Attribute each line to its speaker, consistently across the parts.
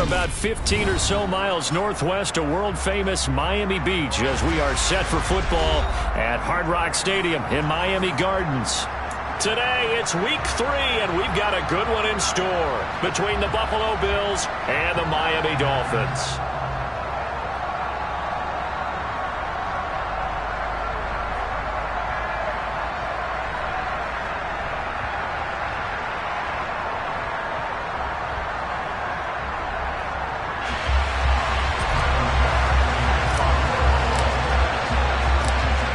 Speaker 1: about 15 or so miles northwest of world-famous Miami Beach as we are set for football at Hard Rock Stadium in Miami Gardens. Today, it's week 3, and we've got a good one in store between the Buffalo Bills and the Miami Dolphins.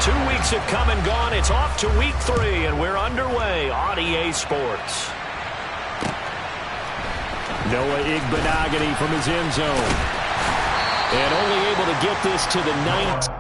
Speaker 1: 2 weeks have come and gone. It's off to week 3, and we're underway on EA Sports. Noah Igbenogany from his end zone. And only able to get this to the 19.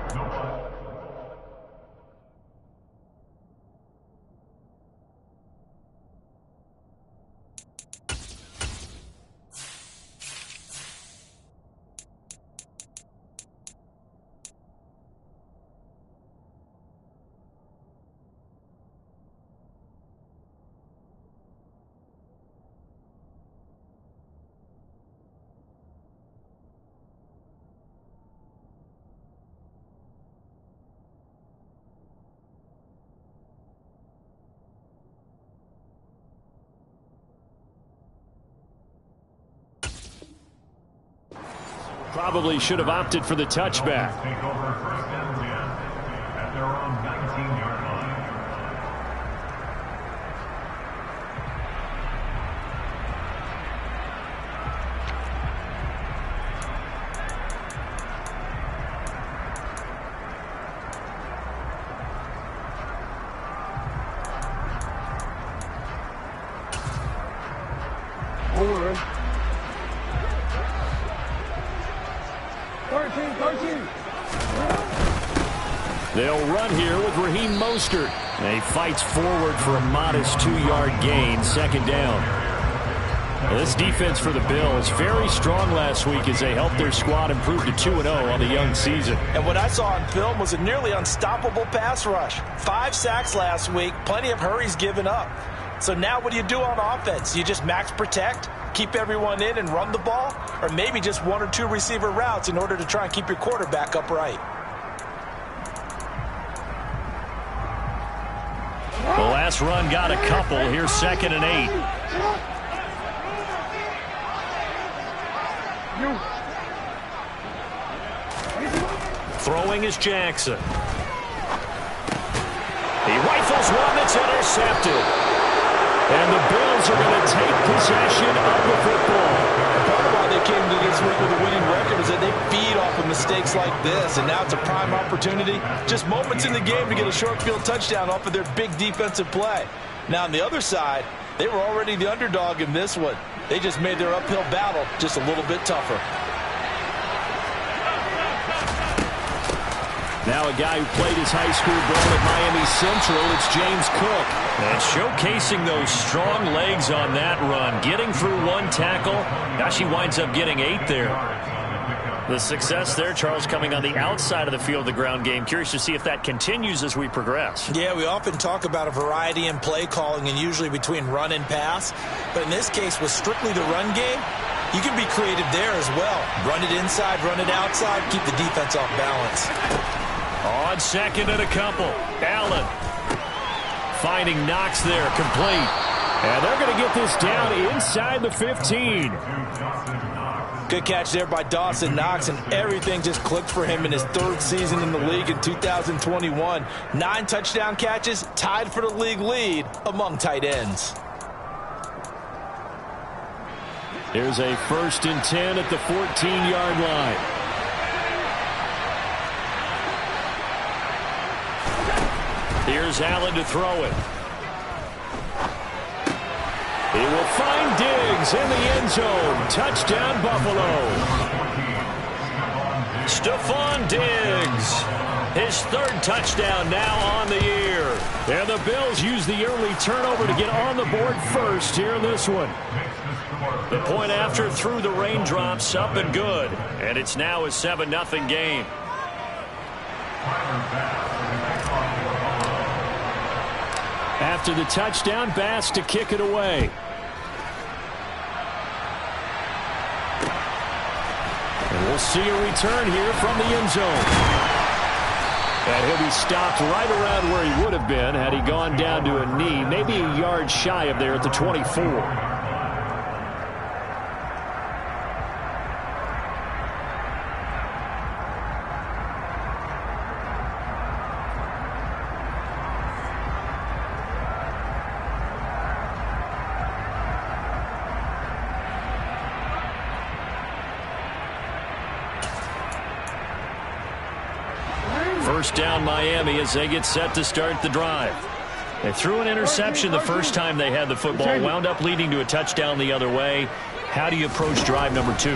Speaker 1: Probably should have opted for the touchback.
Speaker 2: Take over first and 10 at their own 19-yard line.
Speaker 3: Over. 13.
Speaker 1: They'll run here with Raheem Mostert. And he fights forward for a modest 2-yard gain, second down. Well, this defense for the Bills, very strong last week as they helped their squad improve to 2-0 on the young season.
Speaker 4: And what I saw on film was a nearly unstoppable pass rush. 5 sacks last week, plenty of hurries given up. So now what do you do on offense? You just max protect, keep everyone in and run the ball, or maybe just 1 or 2 receiver routes in order to try and keep your quarterback upright.
Speaker 1: The last run got a couple. Here's 2nd and 8. Throwing is Jackson. He rifles one that's intercepted. And the Bills are going to take possession of the football.
Speaker 4: Part of why they came to this week with a winning record is that they feed off of mistakes like this, and now it's a prime opportunity. Just moments in the game to get a short field touchdown off of their big defensive play. Now, on the other side, they were already the underdog in this one. They just made their uphill battle just a little bit tougher.
Speaker 1: Now a guy who played his high school ball at Miami Central, it's James Cook. And showcasing those strong legs on that run, getting through 1 tackle. Gosh, he winds up getting 8 there. The success there, Charles, coming on the outside of the field, the ground game. Curious to see if that continues as we progress.
Speaker 4: Yeah, we often talk about a variety in play calling and usually between run and pass. But in this case, with strictly the run game, you can be creative there as well. Run it inside, run it outside, keep the defense off balance.
Speaker 1: On 2nd and a couple, Allen finding Knox there, complete. And they're going to get this down inside the 15.
Speaker 4: Good catch there by Dawson Knox, and everything just clicked for him in his 3rd season in the league in 2021. 9 touchdown catches, tied for the league lead among tight ends.
Speaker 1: Here's a 1st and 10 at the 14-yard line. Here's Allen to throw it. He will find Diggs in the end zone. Touchdown, Buffalo. Stephon Diggs. His 3rd touchdown now on the year. And the Bills use the early turnover to get on the board first here in this one. The point after through the raindrops, up and good. And it's now a 7-0 game. After the touchdown, Bass to kick it away. We'll see a return here from the end zone. And he'll be stopped right around where he would have been had he gone down to a knee, maybe a yard shy of there at the 24. First down Miami as they get set to start the drive. They threw an interception the first time they had the football, wound up leading to a touchdown the other way. How do you approach drive number 2?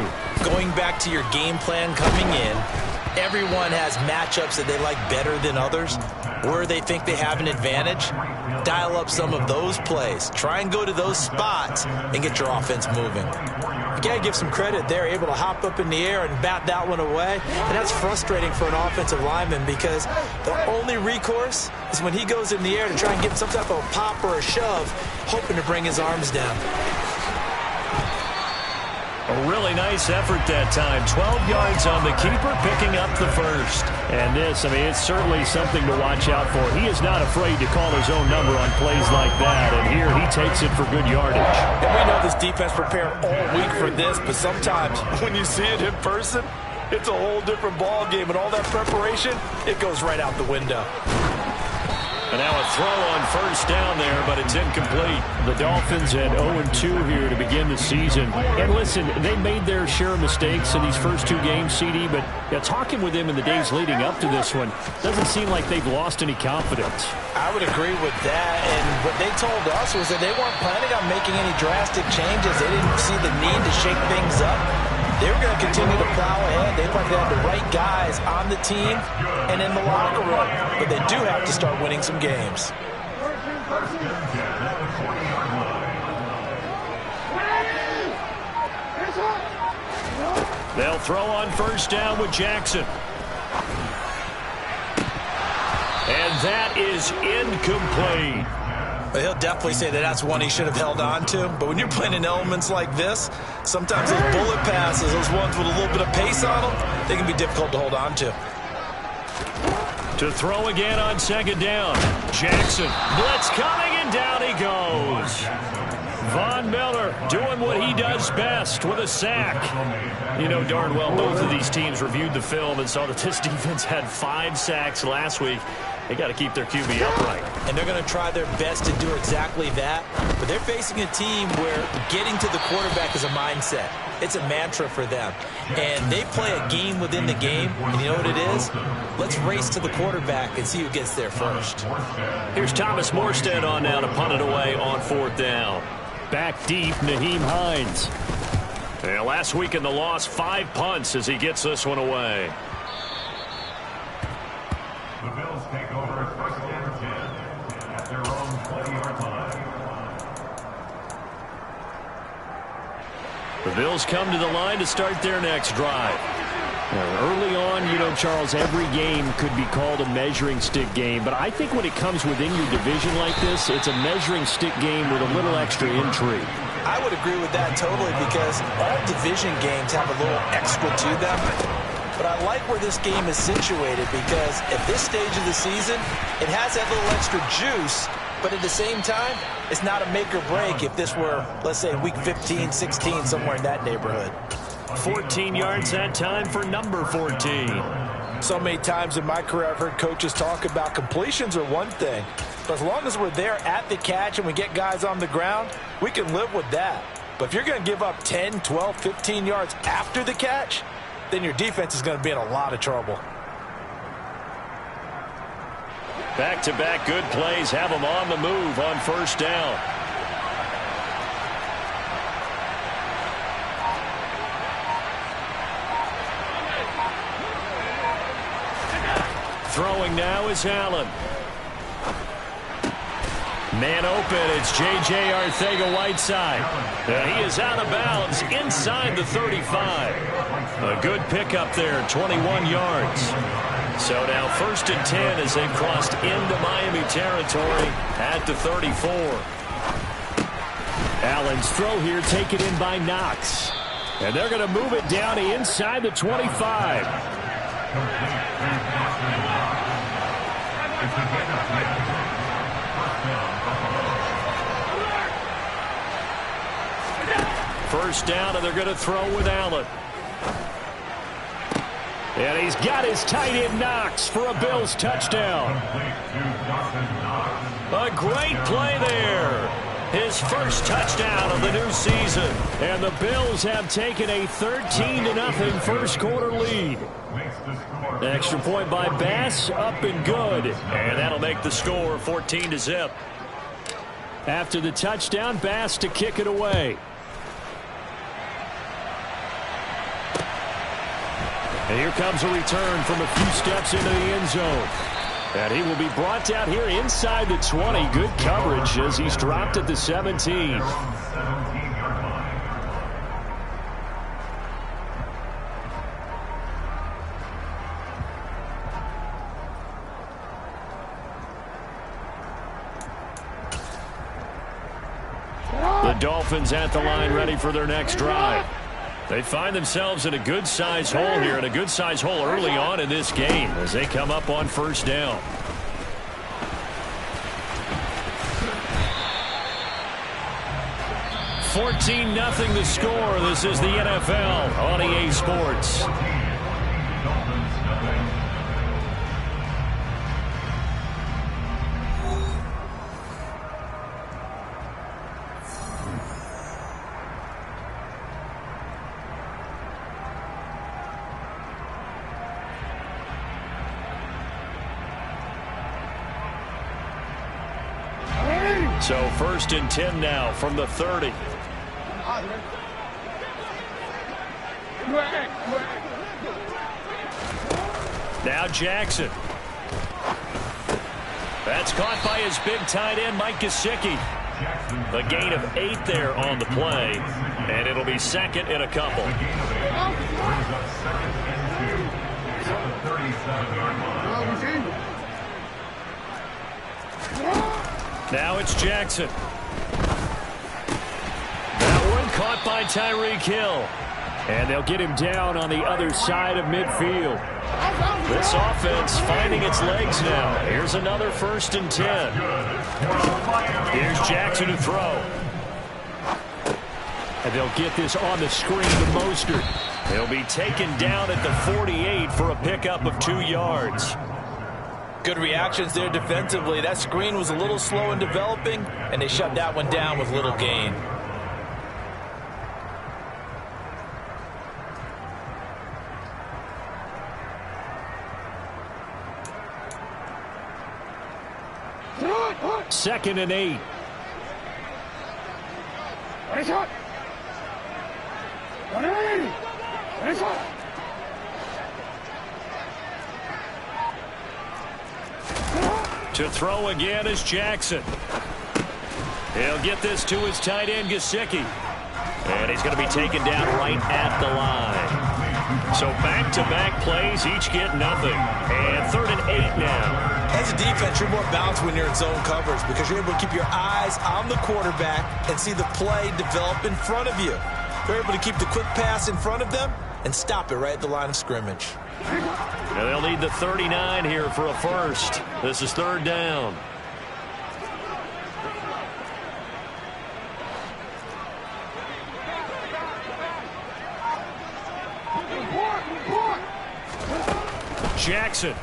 Speaker 4: Going back to your game plan coming in, everyone has matchups that they like better than others, where they think they have an advantage. Dial up some of those plays. Try and go to those spots and get your offense moving. You got to give some credit. They're able to hop up in the air and bat that one away. And that's frustrating for an offensive lineman because the only recourse is when he goes in the air to try and get some type of pop or a shove, hoping to bring his arms down.
Speaker 1: A really nice effort that time. 12 yards on the keeper, picking up the first. And this, I mean, it's certainly something to watch out for. He is not afraid to call his own number on plays like that. And here he takes it for good yardage.
Speaker 4: And we know this defense prepared all week for this, but sometimes when you see it in person, it's a whole different ball game. And all that preparation, it goes right out the window.
Speaker 1: And now a throw on first down there, but it's incomplete. The Dolphins at 0-2 here to begin the season. And listen, they made their share of mistakes in these first 2 games, CD, but talking with them in the days leading up to this one, doesn't seem like they've lost any confidence.
Speaker 4: I would agree with that, and what they told us was that they weren't planning on making any drastic changes. They didn't see the need to shake things up. They were going to continue to plow ahead. They thought they had the right guys on the team and in the locker room. But they do have to start winning some games.
Speaker 1: They'll throw on first down with Jackson. And that is incomplete.
Speaker 4: But he'll definitely say that that's one he should have held on to. But when you're playing in elements like this, sometimes those bullet passes, those ones with a little bit of pace on them, they can be difficult to hold on to.
Speaker 1: To throw again on second down. Jackson, blitz coming, and down he goes. Von Miller doing what he does best with a sack. You know darn well both of these teams reviewed the film and saw that this defense had 5 sacks last week. They got to keep their QB upright.
Speaker 4: And they're going to try their best to do exactly that. But they're facing a team where getting to the quarterback is a mindset. It's a mantra for them. And they play a game within the game. And you know what it is? Let's race to the quarterback and see who gets there first.
Speaker 1: Here's Thomas Morstead on now to punt it away on 4th down. Back deep, Nyheim Hines. And last week in the loss, 5 punts as he gets this one away.
Speaker 2: The Bills take over first and 10 at their own 20-yard line.
Speaker 1: The Bills come to the line to start their next drive. Now, early on, you know, Charles, every game could be called a measuring stick game. But I think when it comes within your division like this, it's a measuring stick game with a little extra intrigue.
Speaker 4: I would agree with that totally because all division games have a little extra to them. But I like where this game is situated because at this stage of the season, it has that little extra juice. But at the same time, it's not a make or break if this were, let's say, week 15, 16, somewhere in that neighborhood.
Speaker 1: 14 yards that time for number 14.
Speaker 4: So many times in my career, I've heard coaches talk about completions are one thing. But as long as we're there at the catch and we get guys on the ground, we can live with that. But if you're going to give up 10, 12, 15 yards after the catch, then your defense is going to be in a lot of trouble.
Speaker 1: Back-to-back good plays have them on the move on first down. Throwing now is Allen. Man open, it's J.J. Arcega-Whiteside. He is out of bounds inside the 35. A good pickup there, 21 yards. So now 1st and 10 as they've crossed into Miami territory at the 34. Allen's throw here taken in by Knox. And they're going to move it down to inside the 25. First down, and they're going to throw with Allen. And he's got his tight end Knox for a Bills touchdown. A great play there. His first touchdown of the new season. And the Bills have taken a 13-0 first quarter lead. Extra point by Bass, up and good. And that'll make the score 14-0. After the touchdown, Bass to kick it away. And here comes a return from a few steps into the end zone. And he will be brought down here inside the 20. Good coverage as he's dropped at the 17. The Dolphins at the line ready for their next drive. They find themselves in a good-sized hole here, and a good-sized hole early on in this game as they come up on first down. $14-0 the score. This is the NFL on EA Sports. So first and 10 now from the 30. Now Jackson. That's caught by his big tight end, Mike Gesicki. A gain of 8 there on the play, and it'll be second and a couple. Now it's Jackson. That one caught by Tyreek Hill. And they'll get him down on the other side of midfield. This offense finding its legs now. Here's another first and 10. Here's Jackson to throw. And they'll get this on the screen to Mostert. He'll be taken down at the 48 for a pickup of 2 yards.
Speaker 4: Good reactions there defensively. That screen was a little slow in developing, and they shut that one down with little gain.
Speaker 1: Second and 8. To throw again is Jackson. He'll get this to his tight end, Gesicki. And he's going to be taken down right at the line. So back-to-back plays, each get nothing. And 3rd and 8 now.
Speaker 4: As a defense, you're more balanced when you're in zone coverage because you're able to keep your eyes on the quarterback and see the play develop in front of you. You're able to keep the quick pass in front of them and stop it right at the line of scrimmage.
Speaker 1: Now they'll need the 39 here for a first. This is 3rd down. Jackson.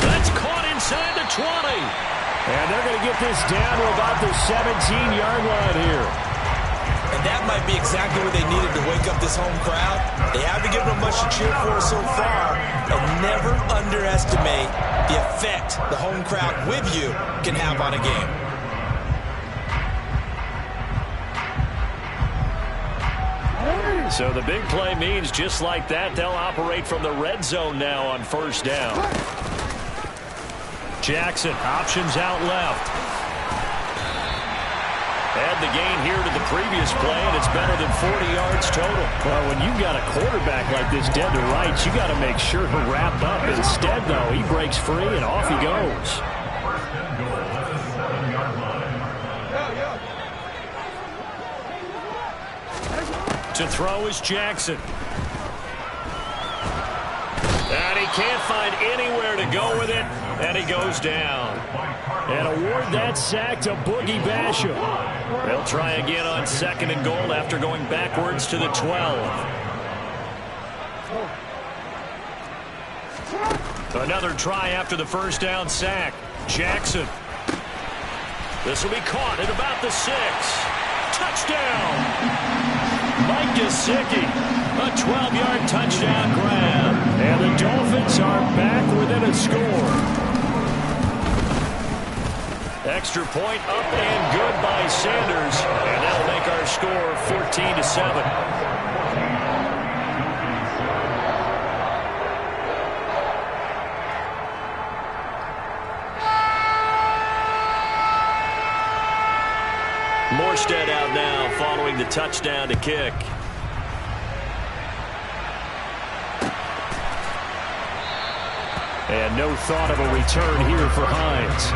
Speaker 1: That's caught inside the 20. And they're going to get this down to about the 17-yard line here.
Speaker 4: And that might be exactly what they needed to wake up this home crowd. They haven't given them much to cheer for so far. And never underestimate the effect the home crowd with you can have on a game.
Speaker 1: So the big play means just like that, they'll operate from the red zone now on first down. Jackson, options out left. Add the gain here to the previous play, and it's better than 40 yards total. Well, when you've got a quarterback like this dead to rights, you got to make sure to wrap up. Instead, though, he breaks free, and off he goes. To throw is Jackson. And he can't find anywhere to go with it, and he goes down. And award that sack to Boogie Basham. They'll try again on 2nd and goal after going backwards to the 12. Another try after the first down sack. Jackson. This will be caught at about the 6. Touchdown! Mike Gesicki. A 12-yard touchdown grab. And the Dolphins are back within a score. Extra point up and good by Sanders. And that'll make our score 14-7. Morstead out now following the touchdown to kick. And no thought of a return here for Hines.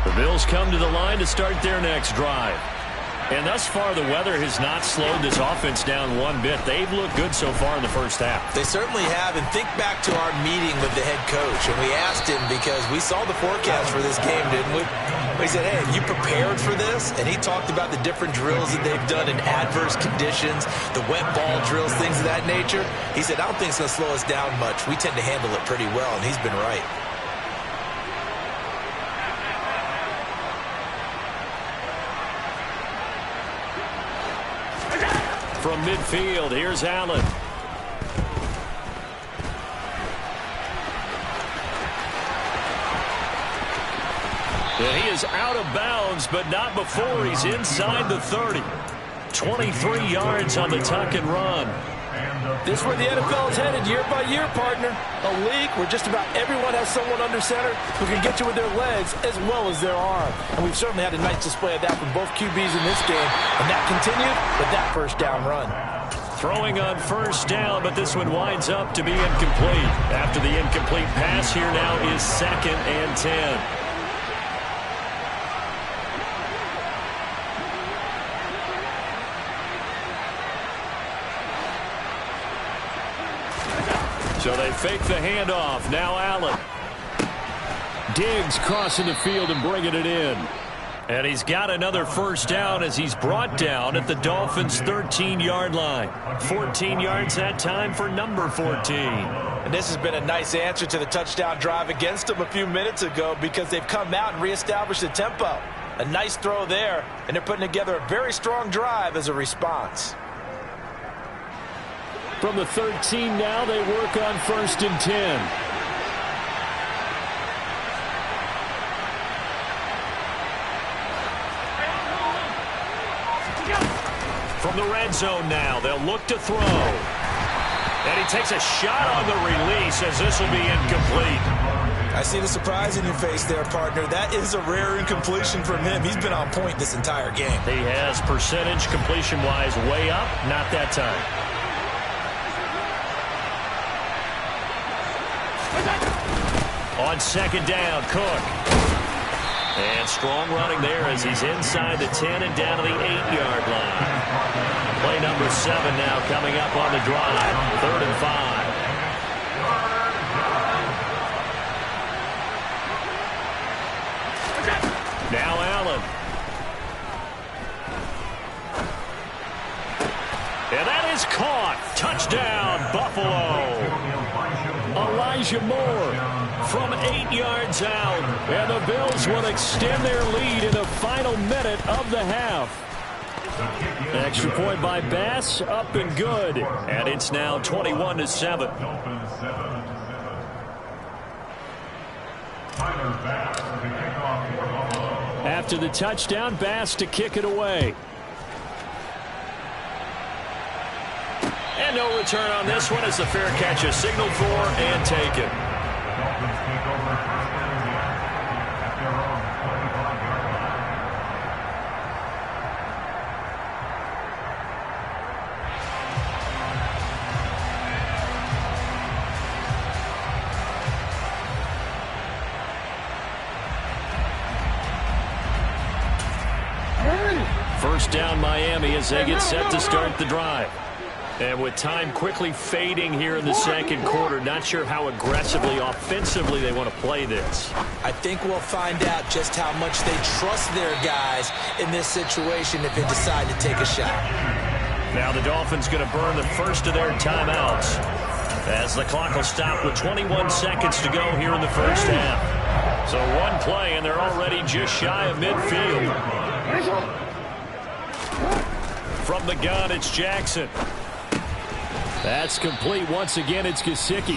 Speaker 1: The Bills come to the line to start their next drive. And thus far, the weather has not slowed this offense down one bit. They've looked good so far in the first half.
Speaker 4: They certainly have. And think back to our meeting with the head coach. And we asked him because we saw the forecast for this game, didn't we? We said, hey, have you prepared for this? And he talked about the different drills that they've done in adverse conditions, the wet ball drills, things of that nature. He said, I don't think it's going to slow us down much. We tend to handle it pretty well, and he's been right.
Speaker 1: From midfield, here's Allen. And he is out of bounds, but not before he's inside the 30. 23 yards on the tuck and run.
Speaker 4: This is where the NFL is headed year by year, partner. A league where just about everyone has someone under center who can get you with their legs as well as their arm. And we've certainly had a nice display of that from both QBs in this game. And that continued with that first down run.
Speaker 1: Throwing on first down, but this one winds up to be incomplete. After the incomplete pass, here now is 2nd and 10. So they fake the handoff. Now Allen. Diggs crossing the field and bringing it in. And he's got another first down as he's brought down at the Dolphins' 13-yard line. 14 yards that time for number 14.
Speaker 4: And this has been a nice answer to the touchdown drive against them a few minutes ago because they've come out and reestablished the tempo. A nice throw there, and they're putting together a very strong drive as a response.
Speaker 1: From the 13 now, they work on 1st and 10. From the red zone now, they'll look to throw. And he takes a shot on the release as this will be incomplete.
Speaker 4: I see the surprise in your face there, partner. That is a rare incompletion from him. He's been on point this entire game.
Speaker 1: He has percentage completion-wise way up, not that time. On 2nd down, Cook. And strong running there as he's inside the 10 and down to the 8-yard line. Play number 7 now coming up on the drive. 3rd and 5. Now Allen. And that is caught. Touchdown, Buffalo. Elijah Moore from 8 yards out. And the Bills will extend their lead in the final minute of the half. Extra point by Bass, up and good. And it's now 21-7. After the touchdown, Bass to kick it away. And no return on this one as the fair catch is signaled for and taken. down Miami as they get set to start the drive. And with time quickly fading here in the second quarter, not sure how aggressively, offensively they want to play this.
Speaker 4: I think we'll find out just how much they trust their guys in this situation if they decide to take a shot.
Speaker 1: Now the Dolphins going to burn the first of their timeouts as the clock will stop with 21 seconds to go here in the first half. So one play, and they're already just shy of midfield. From the gun, it's Jackson. That's complete. Once again, it's Gesicki.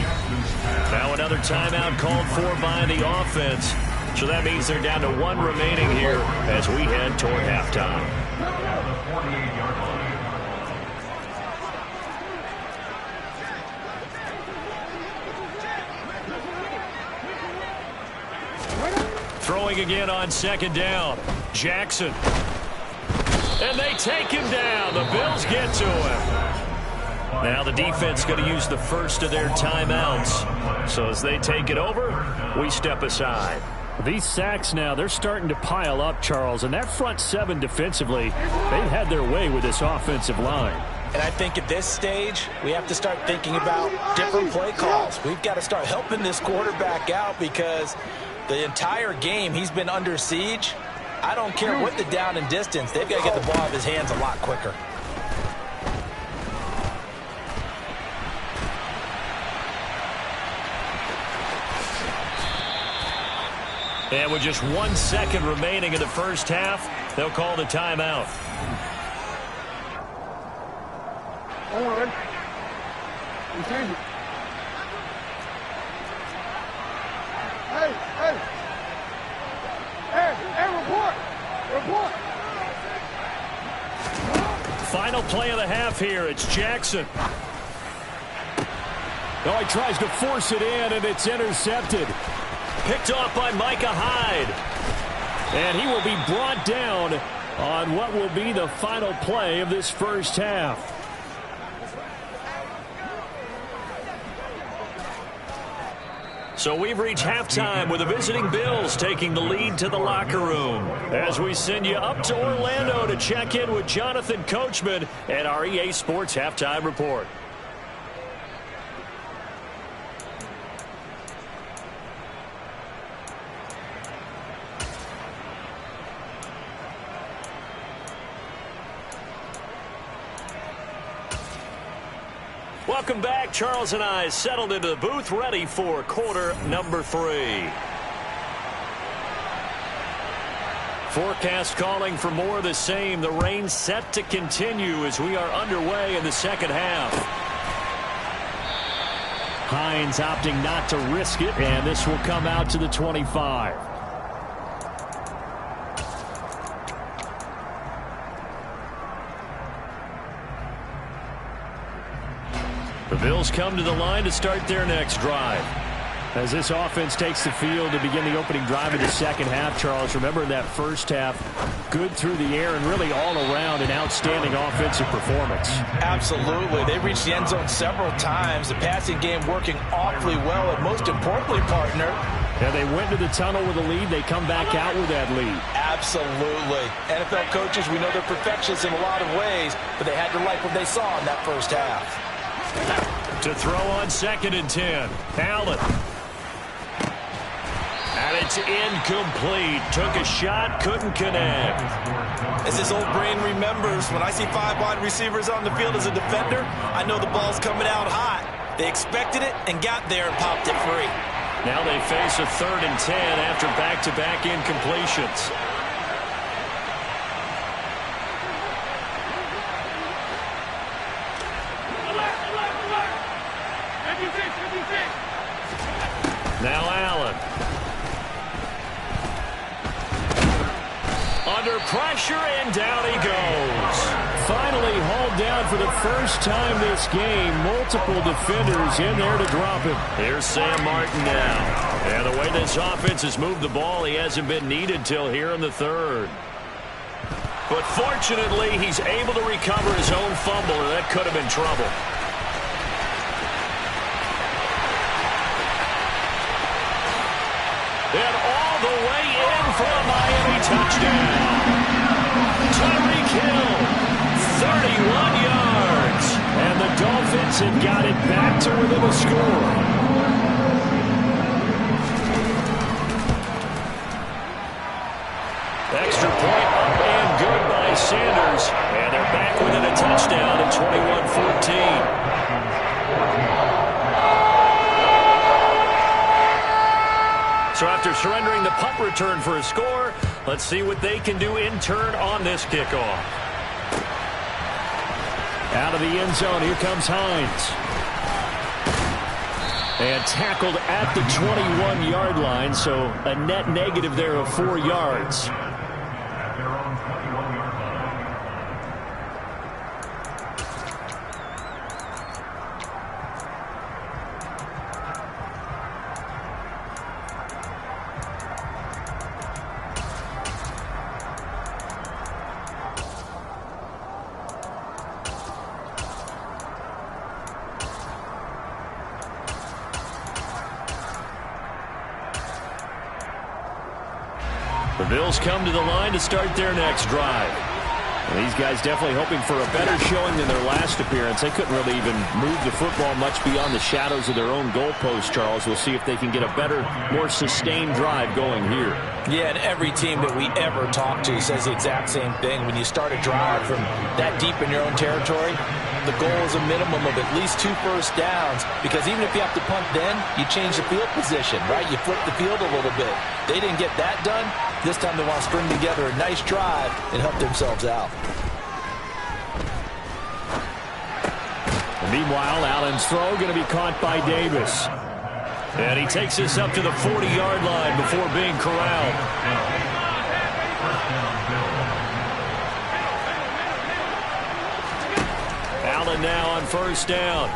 Speaker 1: Now another timeout called for by the offense. So that means they're down to one remaining here as we head toward halftime. Throwing again on second down. Jackson. And they take him down. The Bills get to him. Now the defense going to use the first of their timeouts. So as they take it over, we step aside.
Speaker 3: These sacks now, they're starting to pile up, Charles. And that front seven defensively, they've had their way with this offensive line.
Speaker 4: And I think at this stage, we have to start thinking about different play calls. We've got to start helping this quarterback out because the entire game he's been under siege. I don't care what the down and distance. They've got to get the ball out of his hands a lot quicker.
Speaker 1: And with just 1 second remaining in the first half, they'll call the timeout.
Speaker 5: Report.
Speaker 1: Final play of the half here. It's Jackson.
Speaker 3: Oh, he tries to force it in, and it's intercepted.
Speaker 1: Picked off by Micah Hyde.
Speaker 3: And he will be brought down on what will be the final play of this first half.
Speaker 1: So we've reached halftime with the visiting Bills taking the lead to the locker room. As we send you up to Orlando to check in with Jonathan Coachman and our EA Sports Halftime Report. Welcome back. Charles and I settled into the booth ready for quarter number 3. Forecast calling for more of the same. The rain set to continue as we are underway in the second half.
Speaker 3: Hines opting not to risk it, and this will come out to the 25.
Speaker 1: The Bills come to the line to start their next drive.
Speaker 3: As this offense takes the field to begin the opening drive of the second half, Charles, remember that first half, good through the air and really all around an outstanding offensive performance.
Speaker 4: Absolutely. They reached the end zone several times. The passing game working awfully well, and most importantly, partner,
Speaker 3: yeah, they went to the tunnel with a lead. They come back out with that lead.
Speaker 4: Absolutely. NFL coaches, we know they're perfectionists in a lot of ways, but they had to like what they saw in that first half.
Speaker 1: To throw on 2nd and 10. Allen. And it's incomplete. Took a shot, couldn't connect.
Speaker 4: As his old brain remembers, when I see 5 wide receivers on the field as a defender, I know the ball's coming out hot. They expected it and got there and popped it free.
Speaker 1: Now they face a 3rd and 10 after back-to-back incompletions. Now Allen. Under pressure, and down he goes.
Speaker 3: Finally hauled down for the first time this game. Multiple defenders in there to drop him.
Speaker 1: Here's Sam Martin now. And the way this offense has moved the ball, he hasn't been needed till here in the 3rd. But fortunately, he's able to recover his own fumble, or that could have been trouble. And all the way in for a Miami touchdown. Tyreek Hill yards.
Speaker 3: And the Dolphins have got it back to within a score.
Speaker 1: Extra point up and good by Sanders. And they're back within a touchdown at 21-14. So after surrendering the punt return for a score, let's see what they can do in turn on this kickoff.
Speaker 3: Out of the end zone, here comes Hines. And tackled at the 21-yard line, so a net negative there of 4 yards.
Speaker 2: At their own 21-yard line.
Speaker 1: The Bills come to the line to start their next drive.
Speaker 3: Well, these guys definitely hoping for a better showing than their last appearance. They couldn't really even move the football much beyond the shadows of their own goalpost, Charles. We'll see if they can get a better, more sustained drive going here.
Speaker 4: Yeah, and every team that we ever talk to says the exact same thing. When you start a drive from that deep in your own territory, the goal is a minimum of at least 2 first downs, because even if you have to punt then, you change the field position, right? You flip the field a little bit. They didn't get that done. This time they want to string together a nice drive and help themselves out.
Speaker 3: And meanwhile, Allen's throw going to be caught by Davis.
Speaker 1: And he takes this up to the 40-yard line before being corralled. Allen now on first down.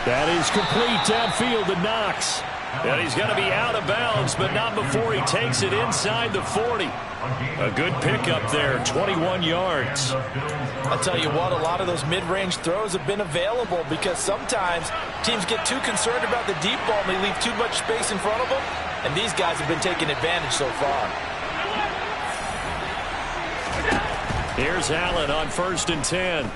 Speaker 3: That is complete downfield to Knox.
Speaker 1: And he's going to be out of bounds, but not before he takes it inside the 40. A good pickup there, 21 yards.
Speaker 4: I'll tell you what, a lot of those mid-range throws have been available, because sometimes teams get too concerned about the deep ball and they leave too much space in front of them, and these guys have been taking advantage so far.
Speaker 1: Here's Allen on 1st and 10.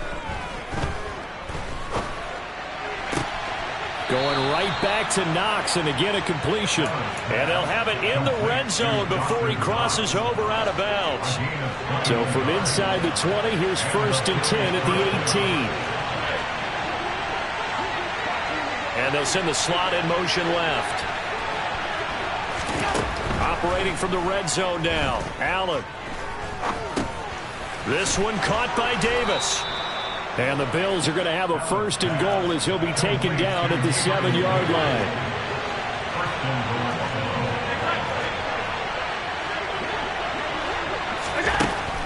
Speaker 3: Going right back to Knox, and again a completion.
Speaker 1: And they'll have it in the red zone before he crosses over out of bounds.
Speaker 3: So from inside the 20, here's 1st and 10 at the 18.
Speaker 1: And they'll send the slot in motion left. Operating from the red zone now, Allen. This one caught by Davis.
Speaker 3: And the Bills are going to have a 1st and goal as he'll be taken down at the 7-yard line.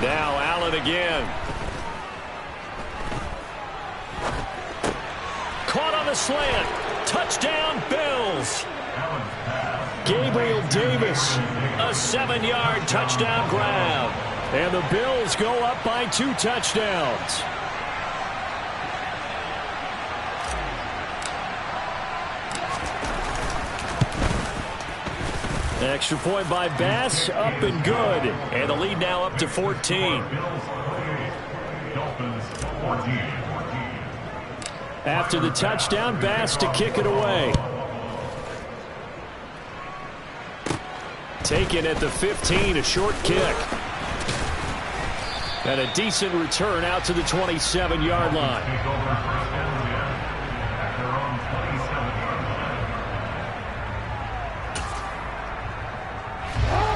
Speaker 1: Now Allen again. Caught on the slant. Touchdown, Bills.
Speaker 3: Gabriel Davis.
Speaker 1: A 7-yard touchdown grab.
Speaker 3: And the Bills go up by 2 touchdowns. Extra point by Bass, up and good.
Speaker 1: And the lead now up to 14.
Speaker 3: After the touchdown, Bass to kick it away. Taken at the 15, a short kick. And a decent return out to the 27-yard line.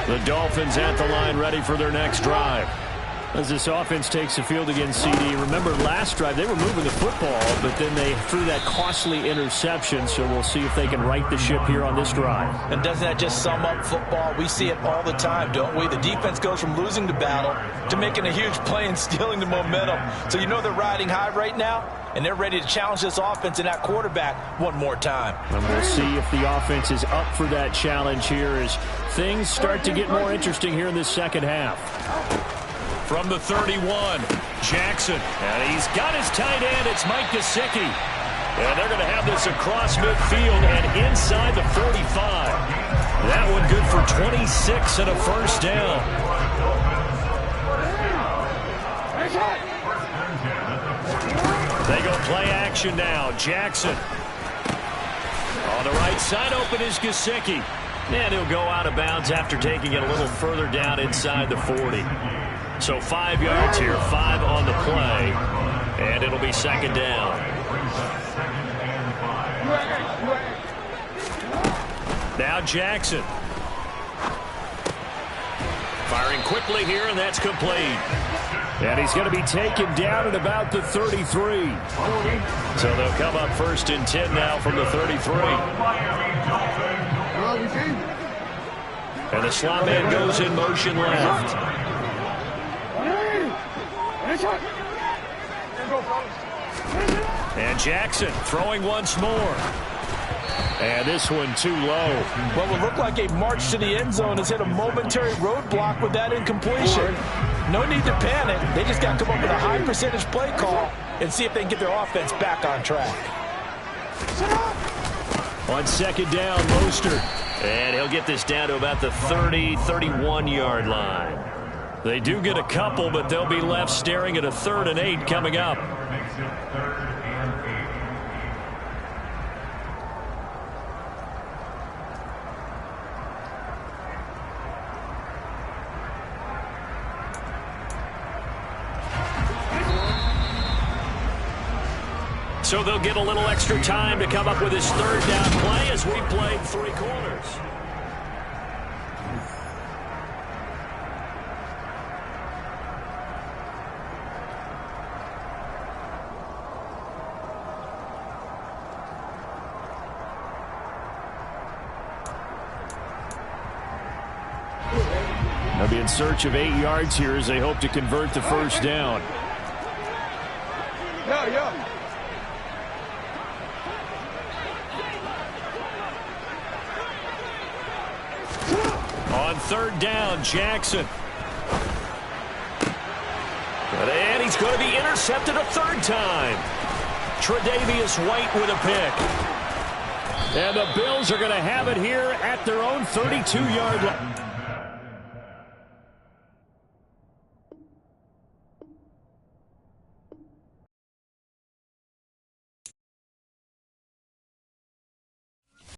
Speaker 3: The Dolphins at the line ready for their next drive. As this offense takes the field against CD. Remember last drive they were moving the football, but then they threw that costly interception, so we'll see if they can right the ship here on this drive.
Speaker 4: And doesn't that just sum up football? We see it all the time, don't we? The defense goes from losing the battle to making a huge play and stealing the momentum. So you know they're riding high right now, and they're ready to challenge this offense and that quarterback one more time.
Speaker 3: And we'll see if the offense is up for that challenge here as things start to get more interesting here in this second half.
Speaker 1: From the 31, Jackson. And he's got his tight end. It's Mike Gesicki. And they're going to have this across midfield and inside the 45. That one good for 26 and a 1st down. They go play action now. Jackson. On the right side, open is Gesicki. And he'll go out of bounds after taking it a little further down inside the 40. So 5 yards here, 5 on the play. And it'll be second down. Now Jackson. Firing quickly here, and that's complete.
Speaker 3: And he's going to be taken down at about the 33.
Speaker 1: So they'll come up 1st and 10 now from the 33. And the slot man goes in motion left. And Jackson throwing once more. And this one too low.
Speaker 4: What would look like a march to the end zone has hit a momentary roadblock with that incompletion. No need to panic. They just got to come up with a high percentage play call and see if they can get their offense back on track.
Speaker 3: On second down, Mostert.
Speaker 1: And he'll get this down to about the 30, 31-yard line. They do get a couple, but they'll be left staring at a 3rd and 8 coming up. So they'll get a little extra time to come up with his 3rd down play as we played 3 quarters.
Speaker 3: They'll be in search of 8 yards here as they hope to convert the 1st down.
Speaker 5: Yeah.
Speaker 1: On 3rd down, Jackson. And he's going to be intercepted a 3rd time. Tre'Davious White with a pick.
Speaker 3: And the Bills are going to have it here at their own 32-yard line.